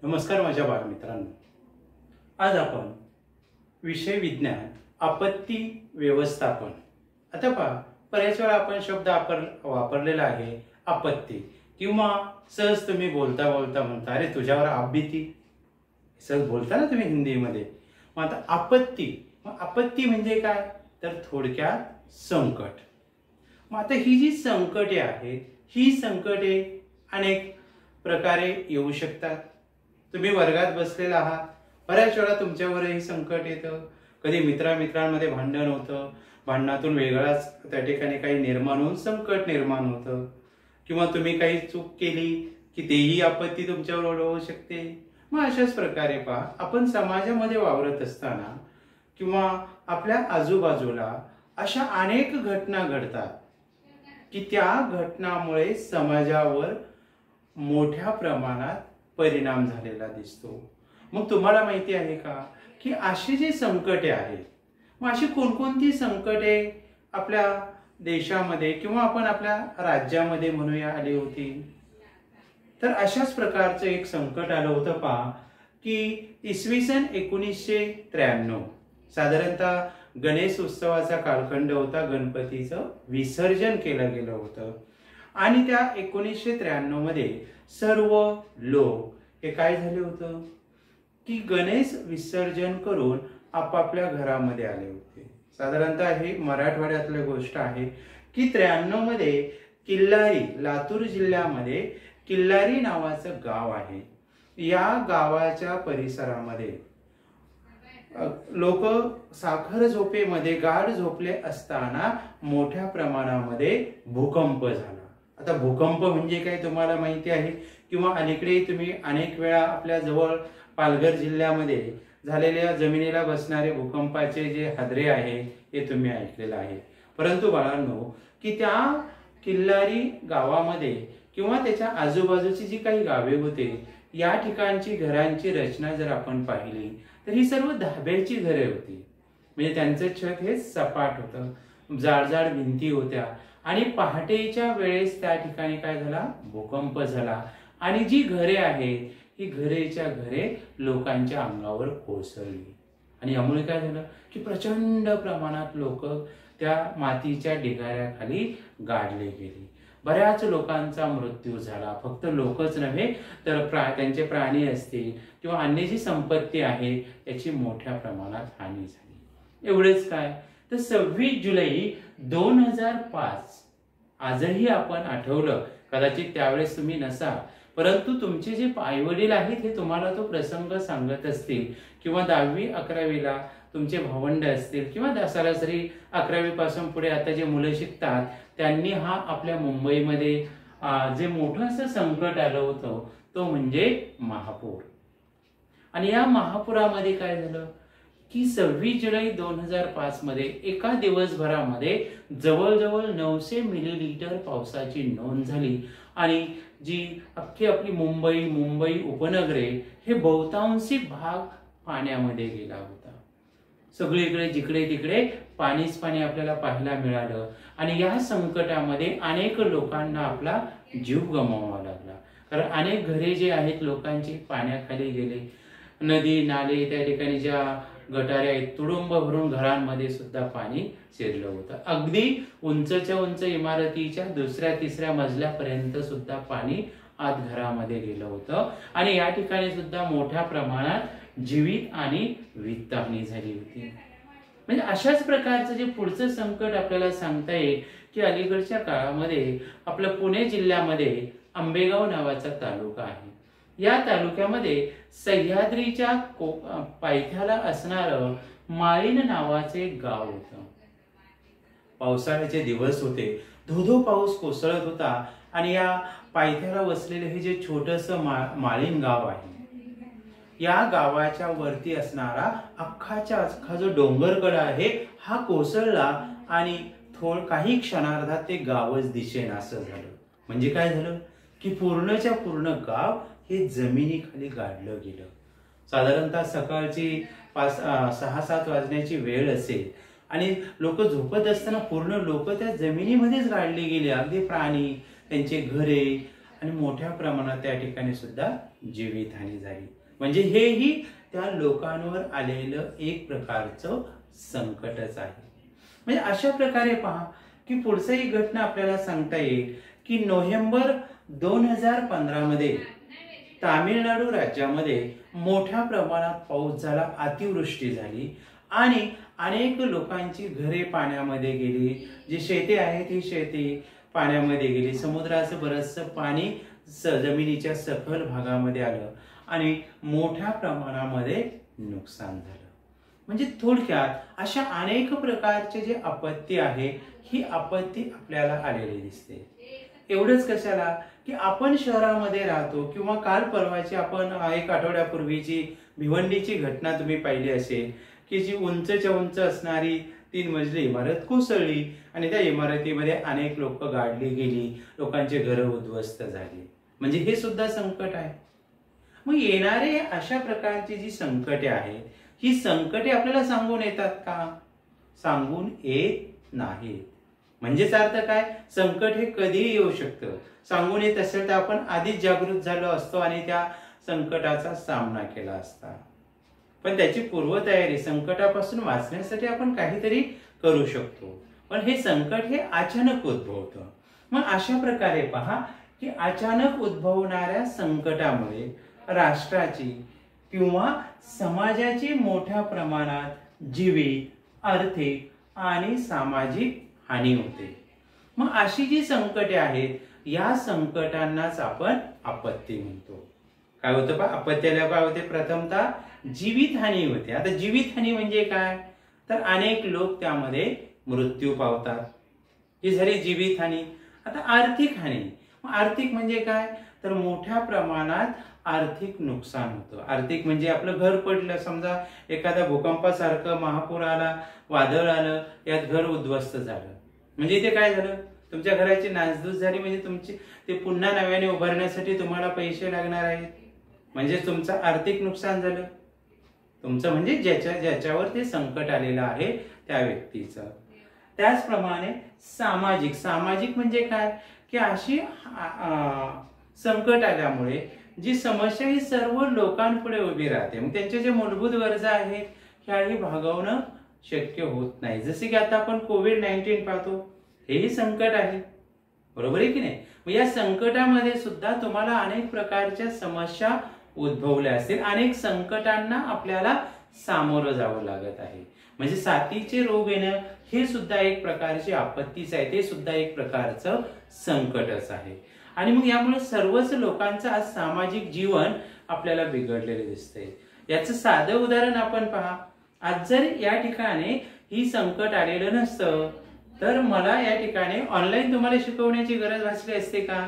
नमस्कार माझ्या बालमित्रांनो, आज आपण विषय विज्ञान आपत्ती व्यवस्थापन. आता पहा, बऱ्याच वेळा आपण शब्द वापरलेला आहे आपत्ती, किंवा सहज तुम्ही बोलता बोलता म्हणता अरे तुझ्यावर आपबीती, सहज बोलता ना तुम्ही हिंदीमध्ये. मग आता आपत्ती म्हणजे काय, तर थोडक्यात संकट. मग आता ही जी संकटे आहेत, ही संकटे अनेक प्रकारे येऊ शकतात. तुम्ही वर्गात बसलेला आहात, बऱ्याच वेळा तुमच्यावरही संकट येतं. कधी मित्रांमध्ये भांडण होतं, भांडणातून वेगळाच त्या ठिकाणी काही निर्माण होऊन संकट निर्माण होतं, किंवा तुम्ही काही चूक केली की तेही आपत्ती तुमच्यावर ओढवू शकते. मग अशाच प्रकारे पहा, आपण समाजामध्ये वावरत असताना किंवा आपल्या आजूबाजूला अशा अनेक घटना घडतात की त्या घटनामुळे समाजावर मोठ्या प्रमाणात परिणाम झालेला दिसतो. मग तुम्हाला माहिती आहे का की अशी जी संकटे आहेत, मग अशी कोणकोणती संकटे आपल्या देशामध्ये किंवा आपण आपल्या राज्यामध्ये म्हणूया आली होती. तर अशाच प्रकारचं एक संकट आलं होतं पहा, की इसवी सन 1993 साधारणतः गणेश उत्सवाचा कालखंड होता. गणपतीचं विसर्जन केलं गेलं होतं आणि त्या 1993 मध्ये सर्व लोक हे काय झाले होतं की गणेश विसर्जन करून आपापल्या घरामध्ये आले होते. साधारणतः हे मराठवाड्यातली गोष्ट आहे की 93 मध्ये किल्लारी, लातूर जिल्ह्यामध्ये किल्लारी नावाचं गाव आहे. या गावाच्या परिसरामध्ये लोक साखर झोपेमध्ये गाढ झोपले असताना मोठ्या प्रमाणामध्ये भूकंप झाला. आता भूकंप म्हणजे काय तुम्हाला माहिती आहे, किंवा अलीकडे तुम्ही अनेक वेळा आपल्या जवळ पालघर जिल्ह्यामध्ये झालेल्या जमिनीला बसणारे भूकंपाचे जे हादरे आहे हे तुम्ही ऐकलेलं आहे. परंतु बाळांनो, की त्या किल्लारी गावामध्ये किंवा त्याच्या आजूबाजूची जी काही गावे होते, या ठिकाणची घरांची रचना जर आपण पाहिली तर ही सर्व धाब्याची घरे होती. म्हणजे त्यांचं छत हे सपाट होतं, जाडजाड भिंती होत्या आणि पहाटेच्या वेळेस त्या ठिकाणी काय झाला, भूकंप झाला आणि जी घरे आहेत ही घरेच्या घरे लोकांच्या अंगावर कोसळली. आणि यामुळे काय झालं की प्रचंड प्रमाणात लोक त्या मातीच्या ढिगाऱ्याखाली गाडले गेले. बऱ्याच लोकांचा मृत्यू झाला. फक्त लोकच नव्हे तर त्यांचे प्राणी असतील किंवा अन्य जी संपत्ती आहे याची मोठ्या प्रमाणात हानी झाली. एवढेच काय, तर 26 जुलै 2005 आजही आपण आठवलं, कदाचित त्यावेळेस तुम्ही नसा, परंतु तुमचे जे आईवडील आहेत हे तुम्हाला तो प्रसंग सांगत असतील, किंवा 10वी 11वीला तुमचे भावंड असतील, किंवा सरासरी 11वी पासून पुढे आता जे मुलं शिकतात त्यांनी हा आपल्या मुंबईमध्ये जे मोठं असं संकट आलं होतं तो म्हणजे महापूर. आणि या महापुरामध्ये काय झालं की 26 जुलै 2005 मध्ये एका दिवसभरामध्ये जवळजवळ 900 मिलीलीटर पावसाची नोंद झाली आणि जी अख्खी आपली मुंबई उपनगरे हे बहुतांशी भाग पाण्यामध्ये गेला होता. सगळीकडे जिकडे तिकडे पाणीच पाणी आपल्याला पाहायला मिळालं आणि या संकटामध्ये अनेक लोकांना आपला जीव गमवावा लागला. कारण अनेक घरे जे आहेत लोकांची पाण्याखाली गेले. नदी नाले त्या ठिकाणी ज्या गटारे आहेत तुडुंब भरून घरांमध्ये सुद्धा पाणी शिरलं होतं. अगदी उंचच्या उंच इमारतीच्या 2ऱ्या-3ऱ्या मजल्यापर्यंत सुद्धा पाणी आत घरामध्ये गेलं होतं आणि या ठिकाणी सुद्धा मोठ्या प्रमाणात जीवित आणि वित्तहानी झाली होती. म्हणजे अशाच प्रकारचं जे पुढचं संकट आपल्याला सांगता येईल की अलीकडच्या काळामध्ये आपल्या पुणे जिल्ह्यामध्ये आंबेगाव नावाचा तालुका आहे. या तालुक्यामध्ये सह्याद्रीच्या पायथ्याला असणारं माळीण नावाचे गाव होतं. पावसाळ्याचे दिवस होते, धोधो पाऊस कोसळत होता आणि या पायथ्याला वसलेले हे जे छोटंसं माळीण गाव आहे, या गावाच्या वरती असणारा अख्खा जो डोंगरकडा आहे हा कोसळला आणि काही क्षणार्धात ते गावच दिसेनासं झालं. म्हणजे काय झालं की पूर्णच्या पूर्ण गाव हे जमिनीखाली गाडलं गेलं. साधारणतः सकाळची 6-7 वाजण्याची वेळ असेल आणि लोक झोपत असताना पूर्ण लोक त्या जमिनीमध्येच गाडली गेली. अगदी प्राणी, त्यांचे घरे आणि मोठ्या प्रमाणात त्या ठिकाणी सुद्धा जीवितहानी झाली. म्हणजे हेही त्या लोकांवर आलेलं एक प्रकारचं संकटच आहे. म्हणजे अशा प्रकारे पहा की पुढची ही घटना आपल्याला सांगता येईल की नोव्हेंबर 2015 मध्ये तामिळनाडू राज्यामध्ये मोठ्या प्रमाणात पाऊस झाला, अतिवृष्टी झाली आणि अनेक लोकांची घरे पाण्यामध्ये गेली. जी शेती आहेत ही शेती पाण्यामध्ये गेली. समुद्राचं बरचसं पाणी जमिनीच्या सखल भागामध्ये आलं आणि मोठ्या प्रमाणामध्ये नुकसान झालं. म्हणजे थोडक्यात अशा अनेक प्रकारचे जे आपत्ती आहे ही आपत्ती आपल्याला आलेली दिसते. एवढंच कशाला की आपण शहरामध्ये राहतो किंवा काल परवाची आपण एक आठवड्यापूर्वीची भिवंडीची घटना तुम्ही पाहिली असेल की जी उंचच्या उंच असणारी 3 मजली इमारत कोसळली आणि त्या इमारतीमध्ये अनेक लोक गाडली गेली, लोकांचे घर उद्ध्वस्त झाले. म्हणजे हे सुद्धा संकट आहे. मग येणारे अशा प्रकारची जी संकटे आहेत ही संकटे आपल्याला सांगून येतात का? सांगून येत नाहीत. म्हणजेच अर्थ काय, संकट हे कधीही येऊ शकतं. सांगून येत असेल तर आपण आधीच जागृत झालो असतो आणि त्या संकटाचा सामना केला असता. पण त्याची पूर्वतयारी संकटापासून वाचण्यासाठी आपण काहीतरी करू शकतो. पण हे संकट हे अचानक उद्भवतं. मग अशा प्रकारे पहा की अचानक उद्भवणाऱ्या संकटामुळे राष्ट्राची किंवा समाजाची मोठ्या प्रमाणात जीवित, आर्थिक आणि सामाजिक हानी होते. मग अशी जी संकटे आहेत या संकटांनाच आपण आपत्ती म्हणतो. काय होतं पहा, आपत्तीला काय होते, प्रथमतः जीवितहानी होते. आता जीवितहानी म्हणजे काय, तर अनेक लोक त्यामध्ये मृत्यू पावतात. ही झाली जीवितहानी. आता आर्थिक हानी. आर्थिक म्हणजे काय, तर मोठ्या प्रमाणात आर्थिक नुकसान होतं. आर्थिक म्हणजे आपलं घर पडलं, समजा एखादा भूकंपासारखं महापूर आला, वादळ आलं, यात घर उद्ध्वस्त झालं. म्हणजे इथे काय झालं, तुमच्या घराची नासधूस झाली. म्हणजे तुमची ते पुन्हा नव्याने उभारण्यासाठी तुम्हाला पैसे लागणार आहेत. म्हणजे तुमचं आर्थिक नुकसान झालं. तुमचं म्हणजे ज्याच्यावर ते संकट आलेलं आहे त्या व्यक्तीचं. त्याचप्रमाणे सामाजिक. सामाजिक म्हणजे काय की अशी संकट आल्यामुळे जी समस्या ही सर्व लोकांपुढे उभी राहते. मग त्यांच्या ज्या मूलभूत गरजा आहेत ह्याही भागवणं शक्य होत नाही. जसे की आता आपण कोविड-19 पाहतो, हेही संकट आहे. बरोबर आहे की नाही. मग या संकटामध्ये सुद्धा तुम्हाला अनेक प्रकारच्या समस्या उद्भवल्या असतील. अनेक संकटांना आपल्याला सामोरं जावं लागत आहे. म्हणजे साथीचे रोग येणं हे सुद्धा एक प्रकारची आपत्तीच आहे. ते सुद्धा एक प्रकारचं संकटच आहे. आणि मग यामुळे सर्वच लोकांचं आज सामाजिक जीवन आपल्याला बिघडलेलं दिसतंय. याचं साधं उदाहरण आपण पहा. आज जर या ठिकाणी ही संकट आलेलं नसतं तर मला या ठिकाणी ऑनलाईन तुम्हाला शिकवण्याची गरज भासली असते का?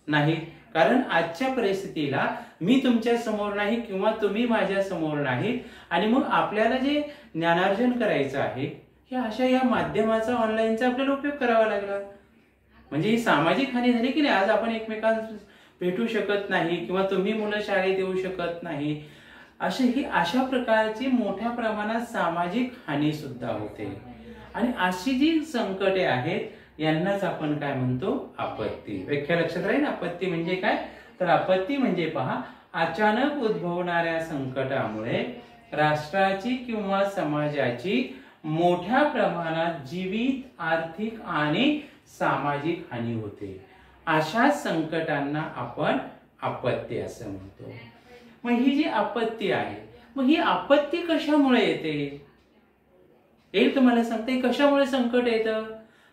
नाही. कारण आजच्या परिस्थितीला मी तुमच्या समोर नाही किंवा तुम्ही माझ्या समोर नाही आणि मग आपल्याला जे ज्ञानार्जन करायचं आहे हे अशा या माध्यमाचा ऑनलाईनचा आपल्याला उपयोग करावा लागला. म्हणजे ही सामाजिक हानी झाली की नाही. आज आपण एकमेकांना भेटू शकत नाही किंवा तुम्ही मुलं शाळेत येऊ शकत नाही. अशा प्रकारची मोठ्या प्रमाणात सामाजिक हानी सुद्धा होते. आणि अशी जी संकटे आहेत यांनाच आपण काय म्हणतो, आपत्ती. व्याख्या लक्षात राहील. आपत्ती म्हणजे काय, तर आपत्ती म्हणजे पहा अचानक उद्भवणाऱ्या संकटामुळे राष्ट्राची किंवा समाजाची मोठ्या प्रमाणात जीवित, आर्थिक आणि सामाजिक हानी होते. अशा संकटांना आपण आपत्ती असं म्हणतो. मग ही जी आपत्ती आहे, मग ही आपत्ती कशामुळे येते हे तुम्हाला सांगते. कशामुळे संकट येतं,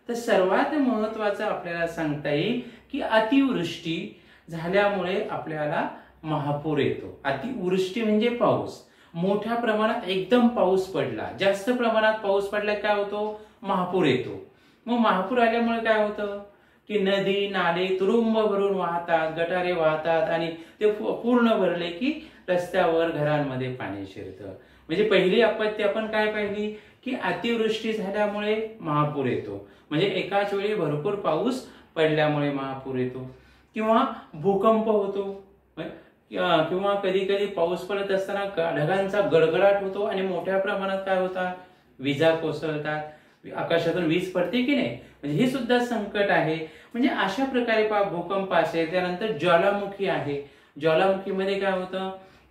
तर सर्वात महत्वाचं आपल्याला सांगता येईल की अतिवृष्टी झाल्यामुळे आपल्याला महापूर येतो. अतिवृष्टी म्हणजे पाऊस. मोठ्या प्रमाणात एकदम पाऊस पडला, जास्त प्रमाणात पाऊस पडला काय होतो, महापूर येतो. मग महापूर आल्यामुळे काय होतं की नदी नाले तुरुंब भरून वाहतात, गटारे वाहतात आणि ते पूर्ण भरले की रस्त्यावर घरांमध्ये पाणी शिरतं. म्हणजे पहिली आपत्ती आपण काय पाहिली की अतिवृष्टी झाल्यामुळे महापूर येतो. म्हणजे एकाच वेळी भरपूर पाऊस पडल्यामुळे महापूर येतो. किंवा भूकंप होतो किंवा कधी कधी पाऊस पडत असताना ढगांचा गडगडाट होतो आणि मोठ्या प्रमाणात काय होतात, विजा कोसळतात, आकाशातून वीज पडते की नाही. म्हणजे हे सुद्धा संकट आहे. म्हणजे अशा प्रकारे भूकंप असेल. त्यानंतर ज्वालामुखी आहे. ज्वालामुखीमध्ये काय होतं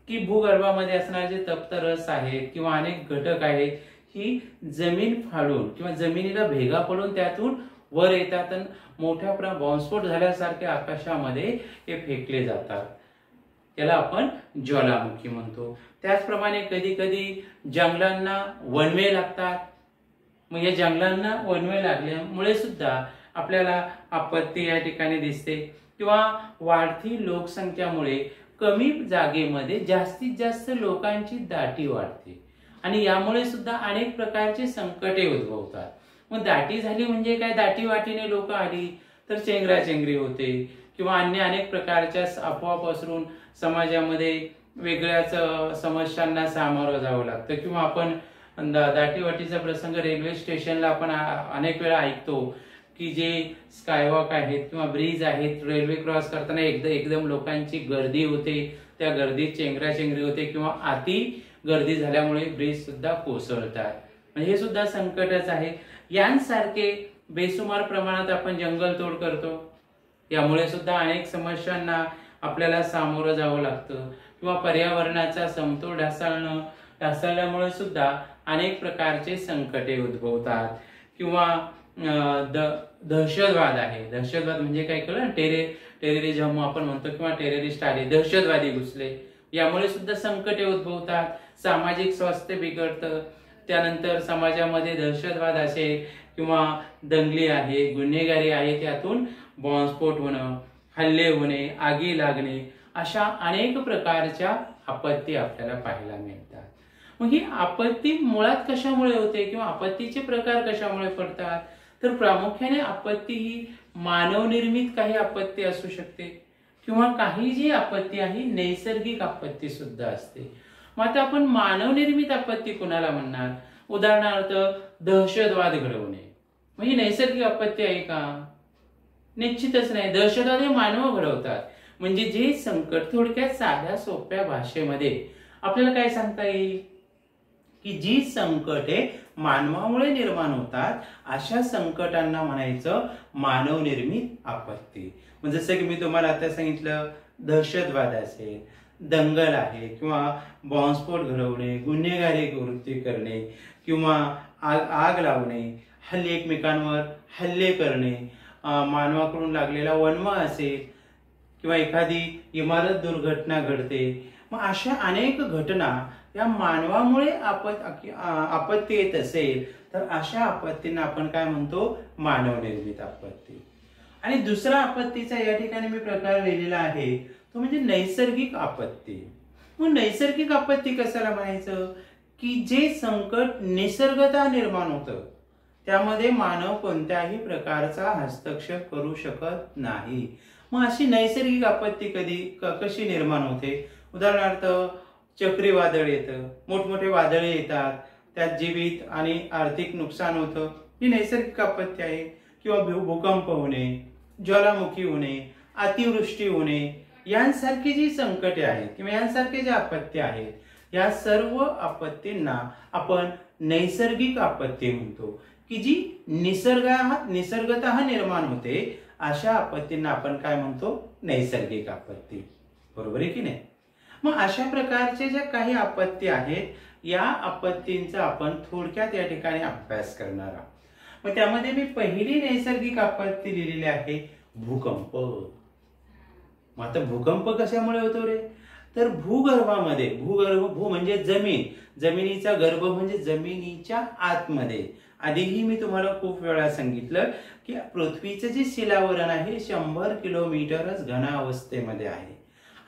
की भूगर्भामध्ये असणारे जे तप्त रस आहेत किंवा अनेक घटक आहेत ही जमीन फाडून किंवा जमिनीला भेगा पडून त्यातून वर येतात आणि मोठ्या प्रमाणात बॉम्बस्फोट झाल्यासारखे आकाशामध्ये हे फेकले जातात. त्याला आपण ज्वालामुखी म्हणतो. त्याचप्रमाणे कधी कधी जंगलांना वणवे लागतात. मग या जंगलांना वणवे लागल्यामुळे सुद्धा आपल्याला आपत्ती या ठिकाणी दिसते. किंवा वाढती लोकसंख्यामुळे कमी जागेमध्ये जास्तीत जास्त लोकांची दाटी वाढते आणि यामुळे सुद्धा अनेक प्रकारचे संकटे उद्भवतात. मग दाटी झाली म्हणजे काय, दाटी वाटीने लोक आली तर चेंगराचेंगरी होते किंवा अन्य अनेक प्रकारच्या अफवा पसरून समाजामध्ये वेगळ्याच समस्यांना सामोरं जावं लागतं. किंवा आपण दाटीवाटीचा प्रसंग रेल्वे स्टेशनला आपण अनेक वेळा ऐकतो की जे स्कायवॉक आहेत किंवा ब्रिज आहेत, रेल्वे क्रॉस करताना एकदम लोकांची गर्दी होते, त्या गर्दीत चेंगराचेंगरी होते किंवा अति गर्दी झाल्यामुळे ब्रिज सुद्धा कोसळतात. म्हणजे हे सुद्धा संकटच आहे. यांसारखे बेसुमार प्रमाणात आपण जंगलतोड करतो, यामुळे सुद्धा अनेक समस्यांना आपल्याला सामोरं जावं लागतं. किंवा पर्यावरणाचा समतोल ढासळल्यामुळे सुद्धा अनेक प्रकारचे संकटे उद्भवतात. किंवा दहशतवाद आहे. दहशतवाद म्हणजे काय कळलं, टेररिझम आपण म्हणतो किंवा टेररिस्ट आले, दहशतवादी घुसले, यामुळे सुद्धा संकटे उद्भवतात. सामाजिक स्वास्थ्य बिघडतं. त्यानंतर समाजामध्ये दहशतवाद असेल किंवा दंगली आहे, गुन्हेगारी आहे, त्यातून बॉम्बस्फोट होणं, हल्ले होणे, आगी लागणे, अशा अनेक प्रकारच्या आपत्ती आपल्याला पाहायला मिळतात. मग ही आपत्ती मुळात कशामुळे होते किंवा आपत्तीचे प्रकार कशामुळे पडतात, तर प्रामुख्याने आपत्ती ही मानवनिर्मित काही आपत्ती असू शकते किंवा काही जी आपत्ती आहे नैसर्गिक आपत्ती सुद्धा असते. मग आता आपण मानवनिर्मित आपत्ती कोणाला म्हणणार? उदाहरणार्थ दहशतवाद घडवणे, म्हणजे नैसर्गिक आपत्ती आहे का? निश्चितच नाही. दहशतवाद हे मानव घडवतात. म्हणजे जे संकट, थोडक्यात साध्या सोप्या भाषेमध्ये आपल्याला काय सांगता येईल की जी संकटे मानवामुळे निर्माण होतात अशा संकटांना म्हणायचं मानवनिर्मित आपत्ती. म्हणजे जसं की मी तुम्हाला आता सांगितलं, दहशतवाद असेल, दंगल आहे किंवा बॉम्बस्फोट घडवणे, गुन्हेगारी कृत्य करणे किंवा आग लावणे, एकमेकांवर हल्ले करणे, मानवाकडून लागलेला वणवा असेल किंवा एखादी इमारत दुर्घटना घडते. मग अशा अनेक घटना या मानवामुळे आपत्ती येत असेल तर अशा आपत्तींना आपण काय म्हणतो? मानवनिर्मित आपत्ती. आणि दुसरा आपत्तीचा या ठिकाणी मी प्रकार लिहिलेला आहे तो म्हणजे नैसर्गिक आपत्ती. मग नैसर्गिक आपत्ती कशाला म्हणायचं की जे संकट निसर्गतः निर्माण होतं, त्यामध्ये मानव कोणत्याही प्रकारचा हस्तक्षेप करू शकत नाही. मग अशी नैसर्गिक आपत्ती कशी निर्माण होते? उदाहरणार्थ चक्रीवादळ येतं, मोठमोठे वादळे येतात, त्यात जीवित आणि आर्थिक नुकसान होतं, ही नैसर्गिक आपत्ती आहे. किंवा भूकंप होणे, ज्वालामुखी होणे, अतिवृष्टी होणे, यांसारखी जी संकटे आहेत किंवा यांसारखे जे आपत्ती आहेत, या सर्व आपत्तींना आपण नैसर्गिक आपत्ती म्हणतो की जी निसर्गतः निर्माण होते. अशा आपत्तींना आपण काय म्हणतो? नैसर्गिक आपत्ती. बरोबर आहे की नाही? मग अशा प्रकारचे ज्या काही आपत्ती आहेत, या आपत्तींचा आपण थोडक्यात या ठिकाणी अभ्यास करणार आहोत. मग त्यामध्ये मी पहिली नैसर्गिक आपत्ती लिहिलेली आहे भूकंप. मग आता भूकंप कशामुळे होतो रे? तर भूगर्भामध्ये, भू म्हणजे जमीन, जमिनीचा गर्भ म्हणजे जमिनीच्या आतमध्ये. आधीही मी तुम्हाला खूप वेळा सांगितलं की पृथ्वीचं जे शिलावरण आहे 100 किलोमीटरच घन अवस्थेमध्ये आहे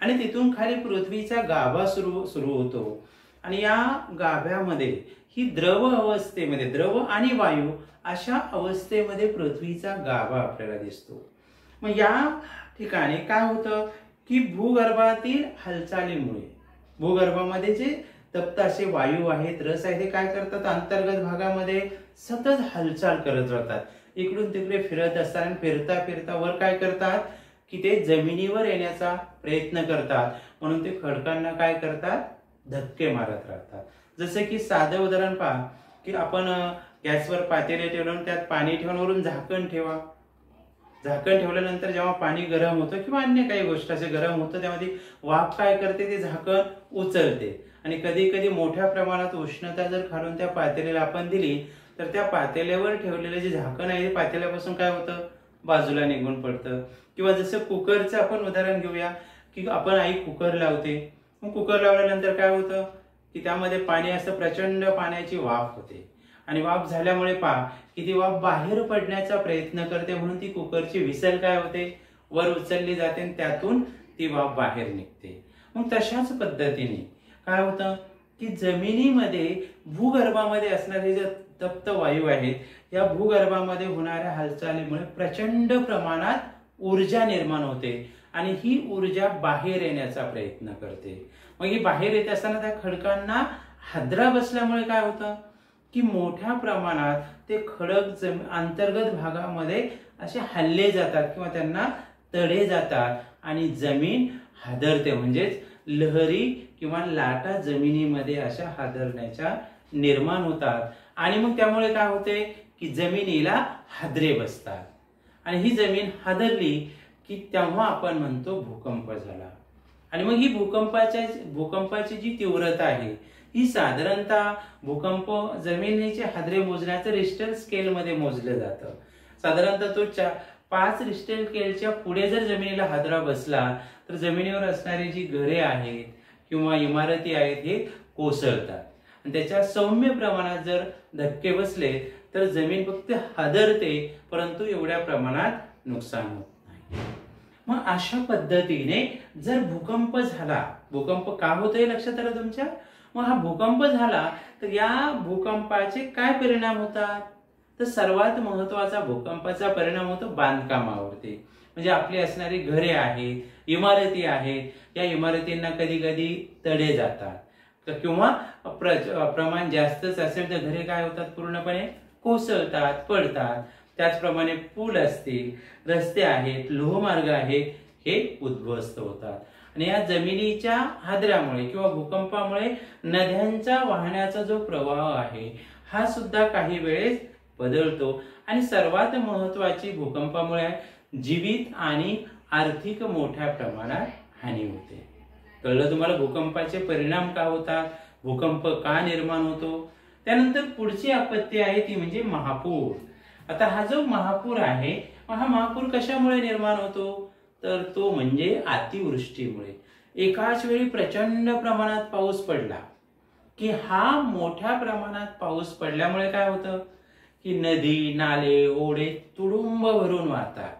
आणि तिथून खाली पृथ्वीचा गाभा सुरू होतो आणि या गाभ्यामध्ये ही द्रव अवस्थेमध्ये, द्रव आणि वायू अशा अवस्थेमध्ये पृथ्वीचा गाभा आपल्याला दिसतो. मग या ठिकाणी काय होतं की भूगर्भातील हालचालीमुळे, भूगर्भामध्ये जे तप्त असे वायू आहेत, रस आहे, ते काय करतात? अंतर्गत भागामध्ये सतत हालचाल करत राहतात, इकडून तिकडे फिरत असतात आणि फिरता फिरता वर काय करतात की ते जमिनीवर येण्याचा प्रयत्न करतात. म्हणून ते खडकांना काय करतात? धक्के मारत राहतात. जसे की साधं उदाहरण पहा की आपण गॅसवर पातेले ठेवून त्यात पाणी ठेवून वरून झाकण ठेवा, झाकण ठेवल्यानंतर जेव्हा पाणी गरम होतं किंवा अन्य काही गोष्ट असे गरम होतं, त्यामध्ये वाफ काय करते, ते झाकण उचलते आणि कधी कधी मोठ्या प्रमाणात उष्णता जर खालून त्या पातेल्याला आपण दिली तर त्या पातेल्यावर ठेवलेलं जे झाकण आहे ते पातेल्यापासून काय होतं, बाजूला निघून पडतं. किंवा जसं कुकरचं आपण उदाहरण घेऊया की आपण आई कुकर लावते, मग कुकर लावल्यानंतर काय होतं की त्यामध्ये पाणी असं प्रचंड पाण्याची वाफ होते आणि वाफ झाल्यामुळे पहा की ती वाफ बाहेर पडण्याचा प्रयत्न करते, म्हणून ती कुकरची व्हिसल काय होते, वर उचलली जाते आणि त्यातून ती वाफ बाहेर निघते. मग तशाच पद्धतीने काय होतं की जमिनीमध्ये भूगर्भामध्ये असणारे जे तप्त वायू आहेत या भूगर्भामध्ये होणाऱ्या हालचालीमुळे प्रचंड प्रमाणात ऊर्जा निर्माण होते आणि ही ऊर्जा बाहेर येण्याचा प्रयत्न करते. मग ही बाहेर येत असताना त्या खडकांना हादरा बसल्यामुळे काय होतं की मोठ्या प्रमाणात ते खडक अंतर्गत भागामध्ये असे हल्ले जातात किंवा त्यांना तडे जातात आणि जमीन हादरते, म्हणजेच लहरी किंवा लाटा जमिनीमध्ये अशा हादरण्याच्या निर्माण होतात आणि मग त्यामुळे काय होते की जमिनीला हादरे बसतात आणि ही जमीन हादरली की तेव्हा आपण म्हणतो भूकंप झाला. आणि मग ही भूकंपाची जी तीव्रता आहे ही साधारणतः भूकंप जमिनीचे हादरे मोजण्याचं रिश्टर स्केल मध्ये मोजलं जातं. साधारणतः तो 5 रिश्टर स्केलच्या पुढे जर जमिनीला हादरा बसला तर जमिनीवर असणारी जी घरे आहेत किंवा इमारती आहेत हे कोसळतात आणि त्याच्या सौम्य प्रमाणात जर धक्के बसले तर जमीन फक्त हादरते परंतु एवढ्या प्रमाणात नुकसान होत नाही. मग अशा पद्धतीने जर भूकंप झाला, भूकंप का होतोय लक्षात आलं तुमच्या, मग हा भूकंप झाला तर या भूकंपाचे काय परिणाम होतात, तर सर्वात महत्वाचा भूकंपाचा परिणाम होतो बांधकामावरती. म्हणजे आपली असणारी घरे आहेत, इमारती आहेत, या इमारतींना कधी कधी तडे जातात किंवा प्रमाण जास्तच असेल तर घरे काय होतात, पूर्णपणे कोसळतात, पडतात. त्याचप्रमाणे पूल असतील, रस्ते आहेत, लोहमार्ग आहेत, हे उद्ध्वस्त होतात. आणि या जमिनीच्या हादऱ्यामुळे किंवा भूकंपामुळे नद्यांचा वाहण्याचा जो प्रवाह आहे हा सुद्धा काही वेळेस बदलतो आणि सर्वात महत्वाची भूकंपामुळे जीवित आणि आर्थिक मोठ्या प्रमाणात हानी होते. कळलं तुम्हाला भूकंपाचे परिणाम का होतात, भूकंप का निर्माण होतो. त्यानंतर पुढची आपत्ती आहे ती म्हणजे महापूर. आता हा जो महापूर आहे हा महापूर कशामुळे निर्माण होतो, तर तो म्हणजे अतिवृष्टीमुळे. एकाच वेळी प्रचंड प्रमाणात पाऊस पडला की हा मोठ्या प्रमाणात पाऊस पडल्यामुळे काय होतं की नदी, नाले, ओढे तुडुंब भरून वाहतात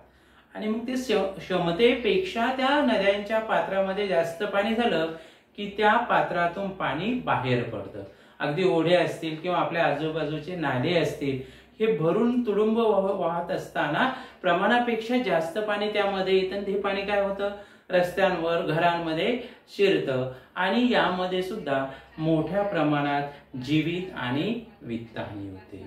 आणि मग ते क्षमतेपेक्षा त्या नद्यांच्या पात्रामध्ये जास्त पाणी झालं की त्या पात्रातून पाणी बाहेर पडतं. अगदी ओढे असतील किंवा आपल्या आजूबाजूचे नाले असतील हे भरून तुडुंब वाहत असताना प्रमाणापेक्षा जास्त पाणी त्यामध्ये येतं आणि ते पाणी काय होतं, रस्त्यांवर, घरांमध्ये शिरतं आणि यामध्ये सुद्धा मोठ्या प्रमाणात जीवित आणि वित्तहानी होते.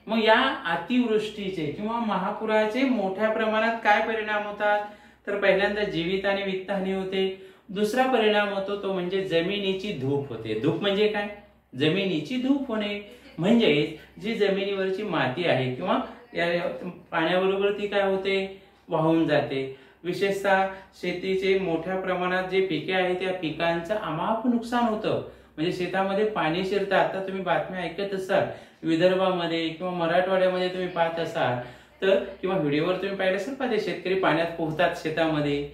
मग या अतिवृष्टीचे किंवा महापुराचे मोठ्या प्रमाणात काय परिणाम होतात, तर पहिल्यांदा जीवित आणि वित्तहानी होते. दुसरा परिणाम होतो तो म्हणजे जमिनीची धूप होते. धूप म्हणजे काय, जमिनीची धूप होणे. म्हणजे जी जमिनीवरची माती आहे किंवा पाण्याबरोबर ती काय होते, वाहून जाते. विशेषतः शेतीचे मोठ्या प्रमाणात जे पिके आहेत त्या पिकांचं अमाप नुकसान होतं. म्हणजे शेतामध्ये पाणी शिरतं. आता तुम्ही बातम्या ऐकत असाल विदर्भामध्ये किंवा मराठवाड्यामध्ये तुम्ही पाहत असाल तर किंवा व्हिडिओवर तुम्ही पाहिलं असेल पाहते शेतकरी पाण्यात पोहतात शेतामध्ये,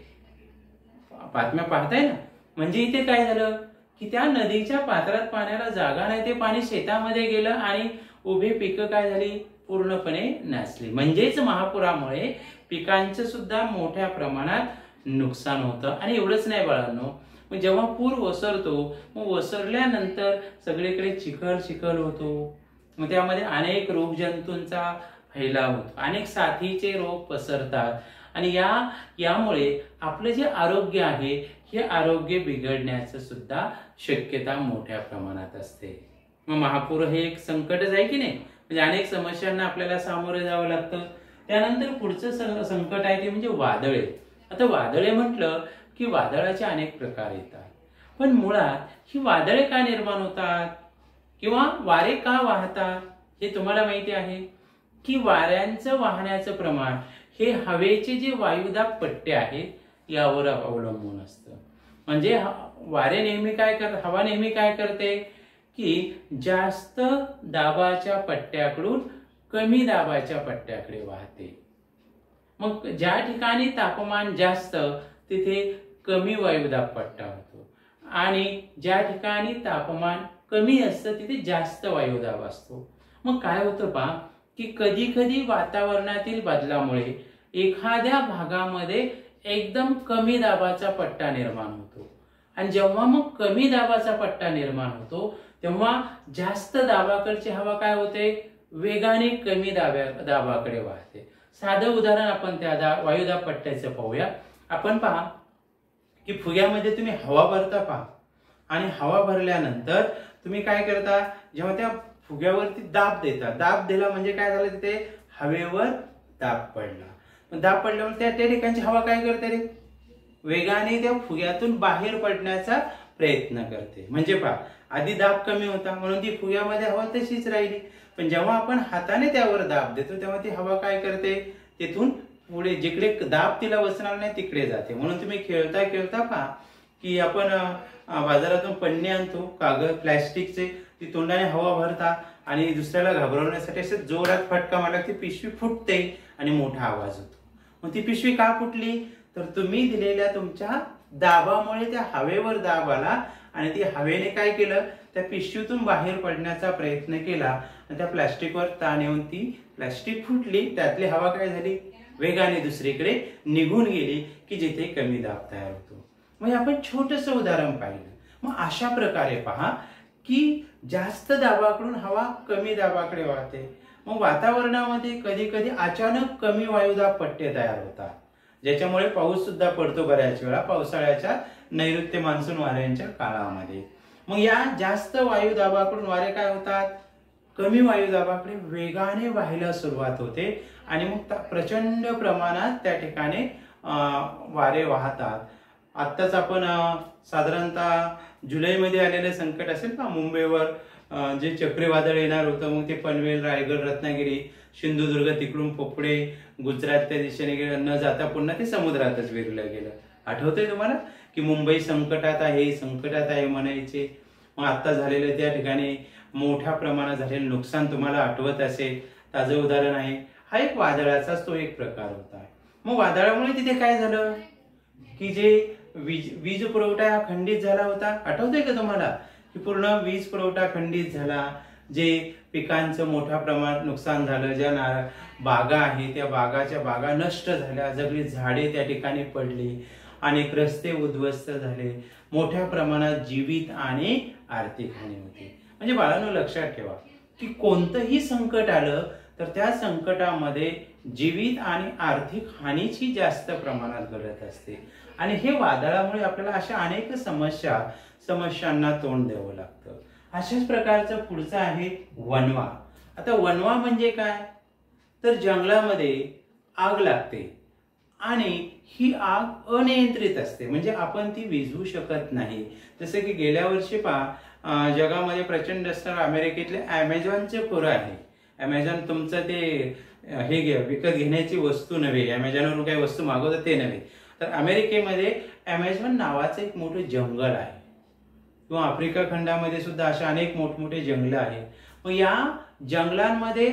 बातम्या पाहताय ना. म्हणजे इथे काय झालं की त्या नदीच्या पात्रात पाण्याला जागा नाही, ते पाणी शेतामध्ये गेलं आणि उभी पिकं काय झाली, पूर्णपणे नासली. म्हणजेच महापुरामुळे पिकांचं सुद्धा मोठ्या प्रमाणात नुकसान होतं. आणि एवढंच नाही बाळांनो, मग जेव्हा पूर ओसरतो मग ओसरल्यानंतर सगळीकडे चिखल चिखल होतो. मग त्यामध्ये अनेक रोगजंतूंचा फैलाव होतो, अनेक साथीचे रोग पसरतात आणि यामुळे आपलं जे आरोग्य आहे हे आरोग्य बिघडण्याचं सुद्धा शक्यता मोठ्या प्रमाणात असते. मग महापूर हे एक संकटच आहे की नाही, म्हणजे अनेक समस्यांना आपल्याला सामोरे जावं लागतं. त्यानंतर पुढचं संकट आहे ते म्हणजे वादळे. आता वादळे म्हटलं की वादळाचे अनेक प्रकार येतात, पण मुळात ही वादळे का निर्माण होतात किंवा वारे का वाहतात हे तुम्हाला माहिती आहे की वाऱ्यांचं वाहण्याचं प्रमाण हे हवेचे जे वायुदाब पट्टे आहेत यावर अवलंबून असतं. म्हणजे हवा नेहमी काय करते की जास्त दाबाच्या पट्ट्याकडून कमी दाबाच्या पट्ट्याकडे वाहते. मग ज्या ठिकाणी तापमान जास्त तिथे कमी वायुदाब पट्टा होतो आणि ज्या ठिकाणी तापमान कमी असतं तिथे जास्त वायुदाब असतो. मग काय होतं पहा की कधी कधी वातावरणातील बदलामुळे एखाद्या भागामध्ये एकदम कमी दाबाचा पट्टा निर्माण होतो आणि जेव्हा मग कमी दाबाचा पट्टा निर्माण होतो तेव्हा जास्त दाबाकडची हवा काय होते, वेगाने कमी दाबाकडे वाहते. साधं उदाहरण आपण त्या वायुदाब पट्ट्याचं पाहूया. आपण पहा की फुग्यामध्ये तुम्ही हवा भरता पहा आणि हवा भरल्यानंतर तुम्ही काय करता, जेव्हा त्या फुग्यावरती दाब देता, दाब दिला म्हणजे काय झालं, तिथे हवेवर दाब पडला. दाब पडल्यावर त्या ठिकाणची हवा काय करते रे, वेगाने त्या फुग्यातून बाहेर पडण्याचा प्रयत्न करते. म्हणजे पहा आधी दाब कमी होता म्हणून ती फुग्यामध्ये हवा तशीच राहिली, पण जेव्हा आपण हाताने त्यावर दाब देतो तेव्हा ती हवा काय करते, तिथून पुढे जिकडे दाब तिला बसणार नाही तिकडे जाते. म्हणून तुम्ही खेळता खेळता पहा की आपण बाजारातून पन्ने आणतो कागद प्लॅस्टिकचे, ती तोंडाने हवा भरता आणि दुसऱ्याला घाबरवण्यासाठी असे जोरात फटका मारला ती पिशवी फुटते आणि मोठा आवाज होतो. मग ती पिशवी का फुटली, तर तुम्ही दिलेल्या तुमच्या दाबामुळे त्या हवेवर दाब आला आणि ती हवेने काय केलं, त्या पिशवीतून बाहेर पडण्याचा प्रयत्न केला आणि त्या प्लॅस्टिकवर ताण येऊन ती प्लॅस्टिक फुटली. त्यातली हवा काय झाली, वेगाने दुसरीकडे निघून गेली की जिथे कमी दाब तयार होतो. म्हणजे आपण छोटंसं उदाहरण पाहिलं. मग अशा प्रकारे पहा की जास्त दाबाकडून हवा कमी दाबाकडे वाहते. मग वातावरणामध्ये कधी कधी अचानक कमी वायुदाब पट्टे तयार होतात ज्याच्यामुळे पाऊस सुद्धा पडतो बऱ्याच वेळा पावसाळ्याच्या नैऋत्य मान्सून वाऱ्यांच्या काळामध्ये. मग या जास्त वायुदाबाकडून वारे काय होतात, कमी वायुदाबाकडे वेगाने वाहायला सुरुवात होते आणि मग प्रचंड प्रमाणात त्या ठिकाणी वारे वाहतात. आत्ताच आपण साधारणतः जुलैमध्ये आलेलं संकट असेल का मुंबईवर, जे चक्रीवादळ येणार होतं, मग ते पनवेल, रायगड, रत्नागिरी, सिंधुदुर्ग तिकडून पोपडे गुजरातच्या दिशेने गेलं, न जाता पुन्हा ते समुद्रातच विरलं गेलं. आठवतंय तुम्हाला की मुंबई संकटात आहे म्हणायचे. मग आता झालेलं त्या ठिकाणी मोठ्या प्रमाणात झालेलं नुकसान तुम्हाला आठवत असेल. ताजं उदाहरण आहे, हा एक वादळाचाच तो एक प्रकार होता. मग वादळामुळे तिथे काय झालं की जे वीज पुरवठा हा खंडित झाला होता. आठवतंय का तुम्हाला की पूर्ण वीज पुरवठा खंडित झाला, जे पिकांचं मोठ्या प्रमाणात नुकसान झालं, ज्या बागा आहे त्या बागा नष्ट झाल्या, सगळी झाडे त्या ठिकाणी पडली, अनेक रस्ते उद्ध्वस्त झाले, मोठ्या प्रमाणात जीवित आणि आर्थिक हानी होती. म्हणजे बाळांनो लक्षात ठेवा की कोणतंही संकट आलं तर त्या संकटामध्ये जीवित आणि आर्थिक हानीची जास्त प्रमाणात घडत असते आणि हे वादळामुळे आपल्याला अशा अनेक समस्यांना तोंड द्यावं लागतं. अशाच प्रकारचं पुढचं आहे वणवा. आता वणवा म्हणजे काय, तर जंगलामध्ये आग लागते आणि ही आग अनियंत्रित असते, म्हणजे आपण ती विझवू शकत नाही. जसं की गेल्या वर्षी पहा जगामध्ये प्रचंड असणारं अमेरिकेतले अमेझॉनचे खोरं आहे. अमेझॉन तुमचं ते विकत घेण्याची वस्तू नव्हे, अमेझॉनवरून काही वस्तू मागवतात ते नव्हे, तर अमेरिकेमध्ये अमेझॉन नावाचं एक मोठं जंगल आहे किंवा आफ्रिका खंडामध्ये सुद्धा अशा अनेक मोठमोठे जंगलं आहेत. मग या जंगलांमध्ये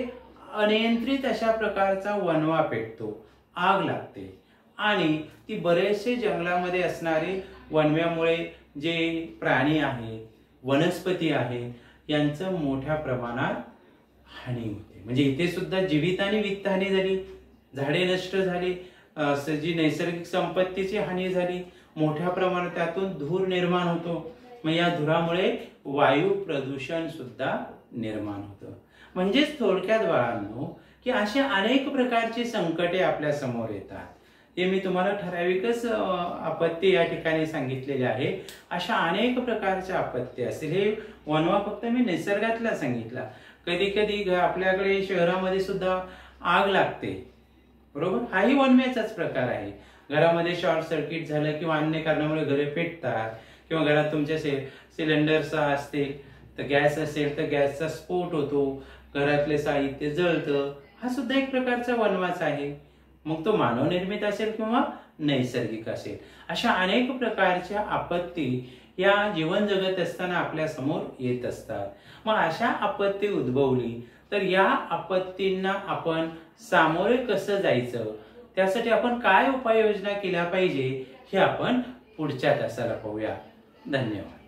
अनियंत्रित अशा प्रकारचा वणवा पेटतो, आग लागते आणि ती बरेचसे जंगलामध्ये असणारे वणव्यामुळे जे प्राणी आहेत, वनस्पती आहेत यांचं मोठ्या प्रमाणात हानी होते. म्हणजे इथे सुद्धा जीवित आणि वित्त हानी झाली, झाडे नष्ट झाली, जी नैसर्गिक संपत्तीची हानी झाली, मोठ्या प्रमाणात त्यातून धूर निर्माण होतो. मग या धुरामुळे वायू प्रदूषण सुद्धा निर्माण होतं. म्हणजेच थोडक्यात बाळांनो की असे अनेक प्रकारची संकटे आपल्या समोर येतात. हे मी तुम्हाला ठराविकच आपत्ती या ठिकाणी सांगितलेले आहे. अशा अनेक प्रकारच्या आपत्ती असतील. हे वणवा फक्त मी निसर्गातला सांगितला. कधी कधी आपल्याकडे शहरामध्ये सुद्धा आग लागते, बरोबर, हाही वणव्याचाच प्रकार आहे. घरामध्ये शॉर्ट सर्किट झालं किंवा अन्य कारणामुळे घरे पेटतात किंवा घरात तुमच्या सिलेंडर्स असतील तर गॅस असेल तर गॅसचा स्फोट होतो, घरातले साहित्य जळतं, हा सुद्धा एक प्रकारचा वणवाच आहे. मग तो मानवनिर्मित असेल किंवा नैसर्गिक असेल. अशा अनेक प्रकारच्या आपत्ती या जीवन जगत असताना आपल्या समोर येत असतात. मग अशा आपत्ती उद्भवली तर या आपत्तींना आपण सामोरे कसं जायचं, त्यासाठी आपण काय उपाययोजना केल्या पाहिजे हे आपण पुढच्या तासाला पाहूया. धन्यवाद.